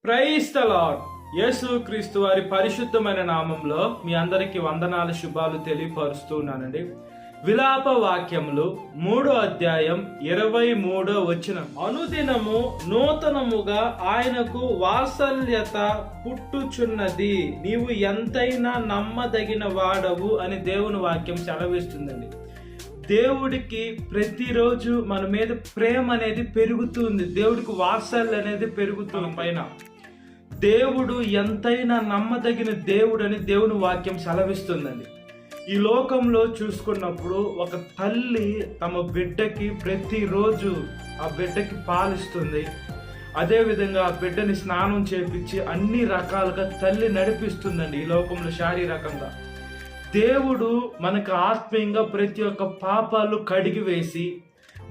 Praise the lord. యేసు క్రీస్తు వారి పరిశుద్ధమైన నామంలో మీ అందరికి వందనాలు శుభాలు తెలియపరుస్తున్నానండి. విలాప వాక్యములు 3వ అధ్యాయం 23వ వచనం. అనుదినము నూతనముగా ఆయనకు వాత్సల్యత పుట్టుచున్నది, నీవు ఎంతైనా నమ్మదగిన వాడవు అని దేవుని వాక్యం సెలవిస్తుందండి. దేవుడికి ప్రతిరోజు మన మీద ప్రేమ అనేది పెరుగుతుంది. దేవుడికి వాత్సల్యం అనేది పెరుగుతుంది. పైన దేవుడు ఎంతైనా నమ్మదగిన దేవుడు అని దేవుని వాక్యం సెలవిస్తుందండి. ఈ లోకంలో చూసుకున్నప్పుడు ఒక తల్లి తమ బిడ్డకి ప్రతిరోజు ఆ బిడ్డకి పాలిస్తుంది. అదేవిధంగా ఆ బిడ్డని స్నానం చేపించి అన్ని రకాలుగా తల్లి నడిపిస్తుందండి ఈ లోకంలో శారీరకంగా. దేవుడు మనకు ఆత్మీయంగా ప్రతి ఒక్క పాపాలు కడిగి వేసి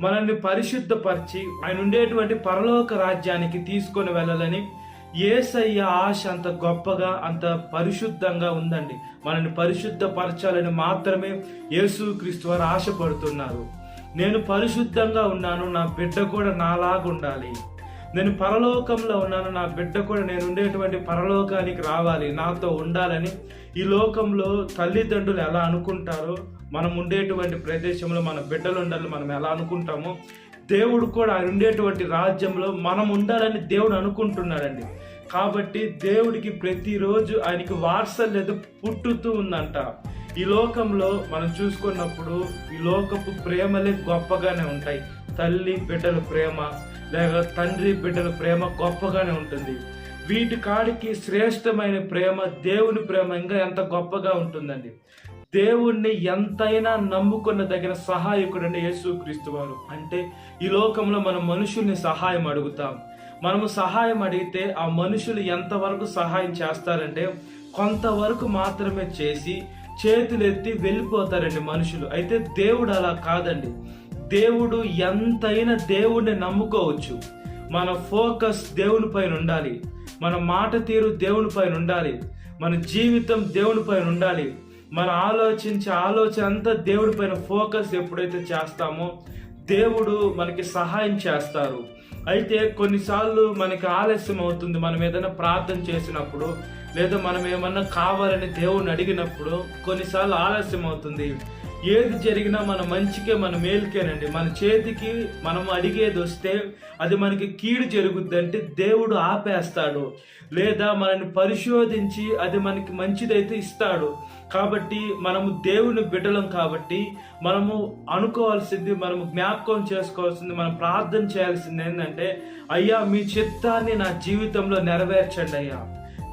మనల్ని పరిశుద్ధపరిచి ఆయన ఉండేటువంటి పరలోక రాజ్యానికి తీసుకొని వెళ్ళాలని యేసయ్య ఆశ అంత గొప్పగా అంత పరిశుద్ధంగా ఉందండి. మనల్ని పరిశుద్ధపరచాలని మాత్రమే యేసుక్రీస్తు వారు ఆశపడుతున్నారు. నేను పరిశుద్ధంగా ఉన్నాను, నా బిడ్డ కూడా నాలాగా ఉండాలి. నేను పరలోకంలో ఉన్నాను, నా బిడ్డ కూడా నేను ఉండేటువంటి పరలోకానికి రావాలి, నాతో ఉండాలని ఈ లోకంలో తల్లిదండ్రులు ఎలా అనుకుంటారో, మనం ఉండేటువంటి ప్రదేశంలో మన బిడ్డలు ఉండాలి మనం ఎలా అనుకుంటామో, దేవుడు కూడా ఆయన ఉండేటువంటి రాజ్యంలో మనం ఉండాలని దేవుడు అనుకుంటున్నాడండి. కాబట్టి దేవుడికి ప్రతిరోజు ఆయనకి వాత్సల్యత పుట్టుతూ ఉందంట. ఈ లోకంలో మనం చూసుకున్నప్పుడు ఈ లోకపు ప్రేమలే గొప్పగానే ఉంటాయి. తల్లి బిడ్డల ప్రేమ లేక తండ్రి బిడ్డల ప్రేమ గొప్పగానే ఉంటుంది. వీటి కాడికి శ్రేష్టమైన ప్రేమ దేవుని ప్రేమ ఇంకా ఎంత గొప్పగా ఉంటుందండి. దేవుణ్ణి ఎంతైనా నమ్ముకున్న దగ్గర సహాయకుడు అంటే యేసుక్రీస్తు వారు. అంటే ఈ లోకంలో మనం మనుషుల్ని సహాయం అడుగుతాం. మనము సహాయం అడిగితే ఆ మనుషులు ఎంతవరకు సహాయం చేస్తారంటే కొంతవరకు మాత్రమే చేసి చేతులెత్తి వెళ్ళిపోతారండి మనుషులు. అయితే దేవుడు అలా కాదండి. దేవుడు ఎంతైనా దేవుణ్ణి నమ్ముకోవచ్చు. మన ఫోకస్ దేవుని పైన ఉండాలి, మన మాట తీరు దేవుని పైన ఉండాలి, మన జీవితం దేవుని పైన ఉండాలి. మన ఆలోచన అంతా దేవుడి పైన ఫోకస్ ఎప్పుడైతే చేస్తామో దేవుడు మనకి సహాయం చేస్తారు. అయితే కొన్నిసార్లు మనకి ఆలస్యం అవుతుంది. మనం ఏదైనా ప్రార్థన చేసినప్పుడు లేదా మనం ఏమన్నా కావాలని దేవుడిని అడిగినప్పుడు కొన్నిసార్లు ఆలస్యం అవుతుంది. ఏది జరిగినా మన మంచికే, మన మేలుకేనండి. మన చేతికి మనం అడిగేది వస్తే అది మనకి కీడు జరుగుద్ది అంటే దేవుడు ఆపేస్తాడు, లేదా మనల్ని పరిశోధించి అది మనకి మంచిదైతే ఇస్తాడు. కాబట్టి మనము దేవుని బిడ్డలం కాబట్టి మనము అనుకోవాల్సింది, మనము జ్ఞాపకం చేసుకోవాల్సింది, మనం ప్రార్థన చేయాల్సింది ఏంటంటే, అయ్యా మీ చిత్తాన్ని నా జీవితంలో నెరవేర్చండి అయ్యా.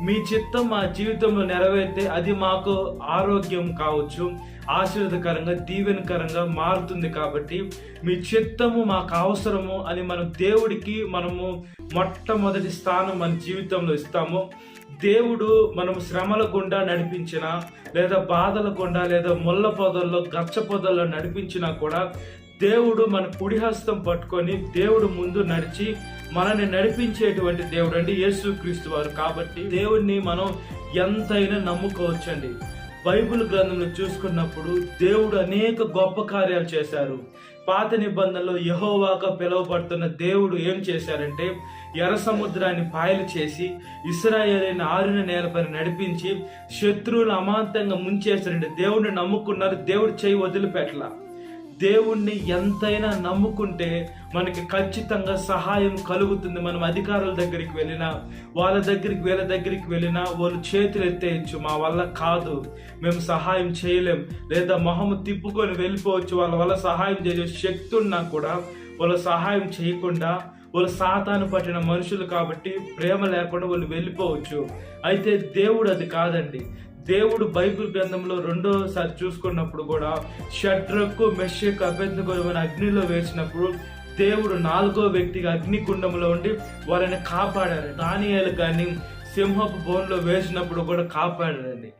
మీ చిత్తం మా జీవితంలో నెరవేరితే అది మాకు ఆరోగ్యం కావచ్చు, ఆశీర్వాదకరంగా దీవెనకరంగా మారుతుంది. కాబట్టి మీ చిత్తము మాకు అవసరము అని మనం దేవుడికి మనము మొట్టమొదటి స్థానం మన జీవితంలో ఇస్తాము. దేవుడు మనము శ్రమల గుండా నడిపించినా లేదా బాధల గుండా లేదా ముళ్ళ పొదల్లో గచ్చ పొదల్లో నడిపించినా కూడా దేవుడు మన కుడిహస్తం పట్టుకొని దేవుడు ముందు నడిచి మనల్ని నడిపించేటువంటి దేవుడు అండి యేసుక్రీస్తు వారు. కాబట్టి దేవుడిని మనం ఎంతైనా నమ్ముకోవచ్చండి. బైబిల్ గ్రంథంలో చూసుకున్నప్పుడు దేవుడు అనేక గొప్ప కార్యాలు చేశారు. పాత నిబంధనలో యెహోవాగా పిలువబడుతున్న దేవుడు ఏం చేశారంటే ఎర్ర సముద్రాన్ని పాయలు చేసి ఇశ్రాయేలుని ఆరిన నేలపైన నడిపించి శత్రువులు అమాంతంగా ముంచేశారంటే దేవుడిని నమ్ముకున్నారు. దేవుడు చేయి వదిలిపెట్టలా. దేవుణ్ణి ఎంతైనా నమ్ముకుంటే మనకి ఖచ్చితంగా సహాయం కలుగుతుంది. మనం అధికారుల దగ్గరికి వెళ్ళినా వీళ్ళ దగ్గరికి వెళ్ళినా వాళ్ళు చేతులు ఎత్తేయచ్చు, మా వల్ల కాదు, మేము సహాయం చేయలేం, లేదా మొహము తిప్పుకొని వెళ్ళిపోవచ్చు. వాళ్ళ వల్ల సహాయం చేసే శక్తి ఉన్నా కూడా వాళ్ళు సహాయం చేయకుండా వాళ్ళు సాతాను పట్టిన మనుషులు కాబట్టి ప్రేమ లేకుండా వాళ్ళు వెళ్ళిపోవచ్చు. అయితే దేవుడు అది కాదండి. దేవుడు బైబిల్ గ్రంథంలో రెండోసారి చూసుకున్నప్పుడు కూడా షడ్రకు మెషకు అబేద్నెగోను అగ్నిలో వేసినప్పుడు దేవుడు 4వ వ్యక్తిగా అగ్నికుండంలో ఉండి వారిని కాపాడారు. దానియేలు కానీ సింహపు బోన్లో వేసినప్పుడు కూడా కాపాడారండి.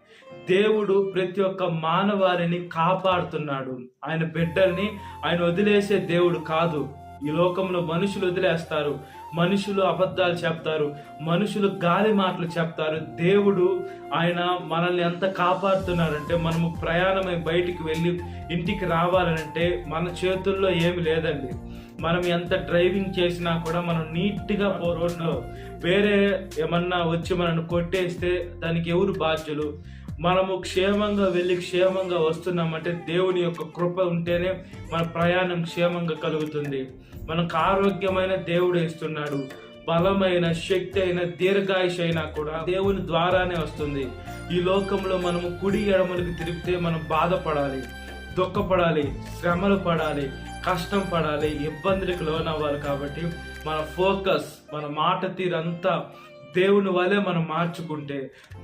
దేవుడు ప్రతి ఒక్క మానవారిని కాపాడుతున్నాడు. ఆయన బిడ్డల్ని ఆయన వదిలేసే దేవుడు కాదు. ఈ లోకంలో మనుషులు వదిలేస్తారు, మనుషులు అబద్ధాలు చెప్తారు, మనుషులు గాలి మాటలు చెప్తారు. దేవుడు ఆయన మనల్ని ఎంత కాపాడుతున్నారంటే మనము ప్రయాణమై బయటికి వెళ్ళి ఇంటికి రావాలంటే మన చేతుల్లో ఏమి లేదండి. మనం ఎంత డ్రైవింగ్ చేసినా కూడా మనం నీట్గా రోడ్లో వేరే ఏమన్నా వచ్చి మనల్ని కొట్టేస్తే దానికి ఎవరు బాధ్యులు? మనము క్షేమంగా వెళ్ళి క్షేమంగా వస్తున్నామంటే దేవుని యొక్క కృప ఉంటేనే మన ప్రయాణం క్షేమంగా కలుగుతుంది. మనకు ఆరోగ్యమైన దేవుడు ఇస్తున్నాడు. బలమైన శక్తి అయిన దీర్ఘాయుష్ అయినా కూడా దేవుని ద్వారానే వస్తుంది. ఈ లోకంలో మనము కుడి ఎడమలకు తిరిగితే మనం బాధపడాలి, దుఃఖపడాలి, శ్రమలు పడాలి, కష్టం పడాలి, ఇబ్బందులకు లోనవ్వాలి. కాబట్టి మన ఫోకస్, మన మాట తీరంతా దేవుని వలె మనం మార్చుకుంటే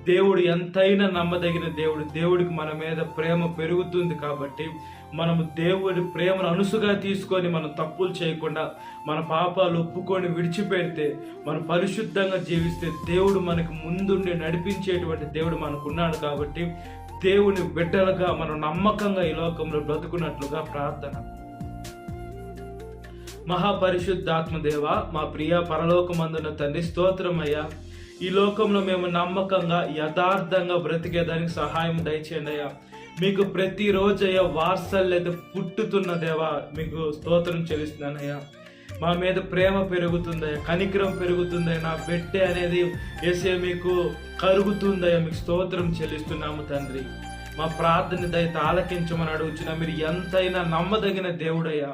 దేవుడు ఎంతైనా నమ్మదగిన దేవుడు. దేవుడికి మన మీద ప్రేమ పెరుగుతుంది. కాబట్టి మనము దేవుడి ప్రేమను అనుసుగా తీసుకొని మనం తప్పులు చేయకుండా మన పాపాలు ఒప్పుకొని విడిచిపెడితే, మనం పరిశుద్ధంగా జీవిస్తే దేవుడు మనకు ముందుండి నడిపించేటువంటి దేవుడు మనకున్నాడు. కాబట్టి దేవుని బిడ్డలుగా మనం నమ్మకంగా ఈ లోకంలో బ్రతుకున్నట్లుగా ప్రార్థన. మహాపరిశుద్ధాత్మదేవ, మా ప్రియ పరలోకమందున తండ్రి, స్తోత్రమయ్యా. ఈ లోకంలో మేము నమ్మకంగా యథార్థంగా బ్రతికేదానికి సహాయం దయచేయండి అయ్యా. మీకు ప్రతిరోజు అయ్యా వాత్సల్యత పుట్టుతున్న దేవా, మీకు స్తోత్రం చెల్లిస్తున్నానయ్యా. మా మీద ప్రేమ పెరుగుతుందయ్యా, కనికరం పెరుగుతుందయ్యా. నా పెట్టె అనేది వేసే మీకు కరుగుతుందయ్యా. మీకు స్తోత్రం చెల్లిస్తున్నాము తండ్రి. మా ప్రార్థన దయతో ఆలకించమని అడుగుచున్నా. మీరు ఎంతైనా నమ్మదగిన దేవుడయ్యా.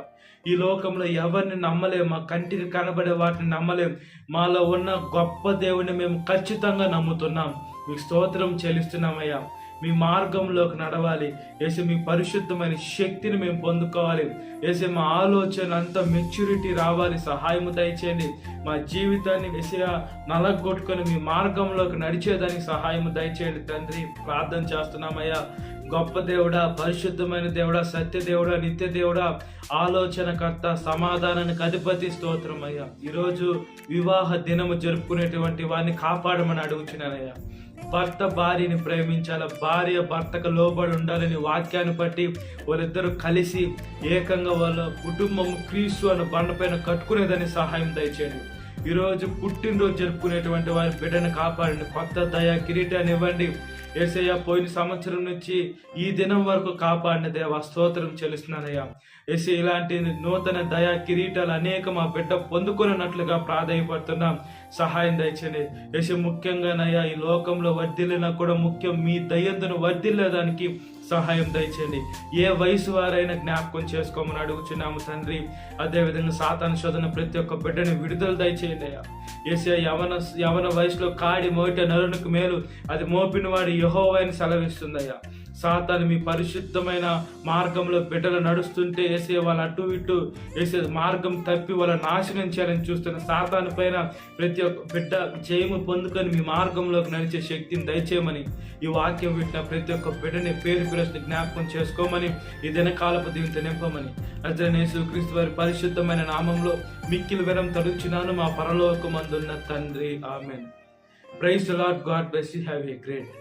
ఈ లోకంలో ఎవరిని నమ్మలేం, మా కంటికి కనబడే వాటిని నమ్మలేం. మాలో ఉన్న గొప్ప దేవుని మేము ఖచ్చితంగా నమ్ముతున్నాం. మీకు స్తోత్రం చెల్లిస్తున్నామయ్యా. మీ మార్గంలోకి నడవాలి ఏసే. మీ పరిశుద్ధమైన శక్తిని మేము పొందుకోవాలి ఏసే. మా ఆలోచన అంతా మెచ్యూరిటీ రావాలి, సహాయము దయచేయండి. మా జీవితాన్ని ఏసయ్యా నలగొట్టుకొని మీ మార్గంలోకి నడిచేదానికి సహాయము దయచేయండి తండ్రి. ప్రార్థన చేస్తున్నామయ్యా. గొప్ప దేవుడా, పరిశుద్ధమైన దేవుడా, సత్య దేవుడా, నిత్య దేవుడా, ఆలోచనకర్త, సమాధానానికి అధిపతి, స్తోత్రం అయ్యా. ఈరోజు వివాహ దినము జరుపుకునేటువంటి వారిని కాపాడమని అడుగుచున్నానయ్యా. భర్త భార్యని ప్రేమించాల, భార్య భర్తకు లోబడి ఉండాలని వాక్యాన్ని బట్టి వాళ్ళిద్దరూ కలిసి ఏకంగా వాళ్ళ కుటుంబం క్రీస్తు అన్న బండపైన కట్టుకునేదని సహాయం దయచేయండి. ఈరోజు పుట్టినరోజు జరుపుకునేటువంటి వారి బిడ్డను కాపాడండి. కొత్త దయ కిరీటాన్ని ఇవ్వండి యేసయ్య. పోయిన సంవత్సరం నుంచి ఈ దినం వరకు కాపాడిన దేవా, స్తోత్రం చెల్లిస్తున్నానయ్యా. యేసే, ఇలాంటి నూతన దయా కిరీటాలు అనేక మా బిడ్డ పొందుకున్నట్లుగా ప్రాధాన్యపడుతున్నాం. సహాయం దయచేయండి యేసే. ముఖ్యంగానయ్యా ఈ లోకంలో వర్ధిల్లినా కూడా ముఖ్యం మీ దయందును వర్ధిల్లేదానికి సహాయం దయచేయండి. ఏ వయసు వారైనా జ్ఞాపకం చేసుకోమని అడుగుచున్నాము తండ్రి. అదేవిధంగా సాతాను శోధన ప్రతి ఒక్క బిడ్డని విడుదల దయచేయండి అయ్యా. యేసే, యవన వయసులో కాడి మోట నరునికి మేలు, అది మోపిన వాడు యెహోవా అని సెలవిస్తుందయ్యా. సాతాను మీ పరిశుద్ధమైన మార్గంలో బిడ్డలు నడుస్తుంటే ఏసే వాళ్ళ అటు ఇటు ఏసే మార్గం తప్పి వాళ్ళ నాశనం చేయాలని చూస్తున్న సాతాను పైన ప్రతి ఒక్క బిడ్డ జయము పొందుకొని మీ మార్గంలోకి నడిచే శక్తిని దయచేయమని, ఈ వాక్యం వింటున్న ప్రతి ఒక్క బిడ్డని పేరు పిలుస్తూ జ్ఞాపకం చేసుకోమని, ఈ దినకాలపు దీవితో నింపమని యేసుక్రీస్తు వారి పరిశుద్ధమైన నామంలో మిక్కిలి వినం తడుచున్నాను మా పరలోకమందున్న తండ్రి. Amen. Praise the Lord. God bless you. Have a great day.